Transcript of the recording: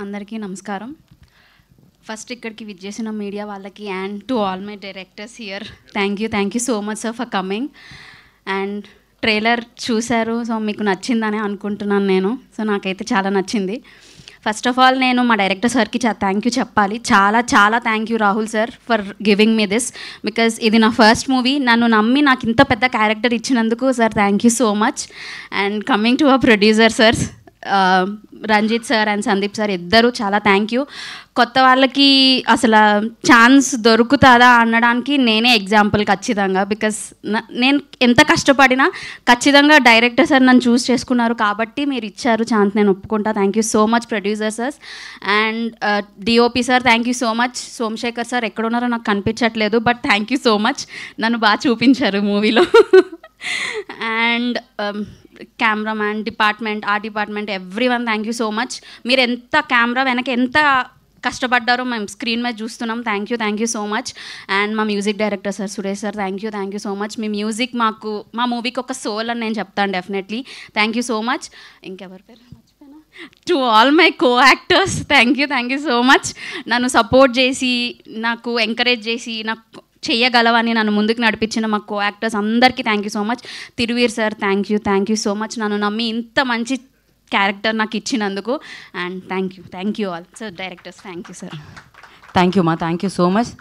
అందరికీ నమస్కారం. ఫస్ట్ ఇక్కడికి విచ్చేసిన మీడియా వాళ్ళకి and to all my directors here thank you so much sir for coming. And trailer చూశారు, సో మీకు నచ్చిందని అనుకుంటున్నాను నేను. సో నాకైతే చాలా నచ్చింది. ఫస్ట్ ఆఫ్ ఆల్ నేను మా డైరెక్టర్ సార్కి థ్యాంక్ యూ చెప్పాలి. చాలా చాలా thank you Rahul sir for giving me this, because ఇది నా ఫస్ట్ మూవీ. నన్ను నమ్మి నాకు ఇంత పెద్ద క్యారెక్టర్ ఇచ్చినందుకు sir thank you so much. And coming to our producer sir Ranjith sir and Sandeep sir, ఇద్దరు చాలా థ్యాంక్ యూ. కొత్త వాళ్ళకి అసలు ఛాన్స్ దొరుకుతుందా అనడానికి నేనే ఎగ్జాంపుల్ ఖచ్చితంగా. బికాస్ నేను ఎంత కష్టపడినా ఖచ్చితంగా డైరెక్టర్ సార్ నన్ను చూస్ చేసుకున్నారు కాబట్టి మీరు ఇచ్చారు ఛాన్స్, నేను ఒప్పుకుంటా. Thank you so much producer sirs. And DOP sir thank you so much. Somashekar sir ఎక్కడున్నారో నాకు కనిపించట్లేదు, but thank you so much, నన్ను బాగా చూపించారు మూవీలో. And cameraman department, art department, everyone thank you so much. మీరు ఎంత కెమెరా వెనక ఎంత కష్టపడ్డారో మేము స్క్రీన్ మీద చూస్తున్నాం. Thank you so much. And మా music director sir Suresh sir thank you so much. మీ మ్యూజిక్ మాకు మా మూవీకి ఒక సోల్ అని నేను చెప్తాను definitely. Thank you so much. ఇంకెవరి పేరు మర్చిపోయినా? To all my co actors thank you so much. నన్ను సపోర్ట్ చేసి, నాకు ఎంకరేజ్ చేసి, నాకు చెయ్యగలవని నన్ను ముందుకు నడిపించిన మా కో యాక్టర్స్ అందరికీ thank you so much. Thiruveer sir thank you so much, నన్ను నమ్మి ఇంత మంచి క్యారెక్టర్ నాకు ఇచ్చినందుకు. And thank you all sir directors. Thank you sir. Thank you మా, థ్యాంక్ యూ సో మచ్.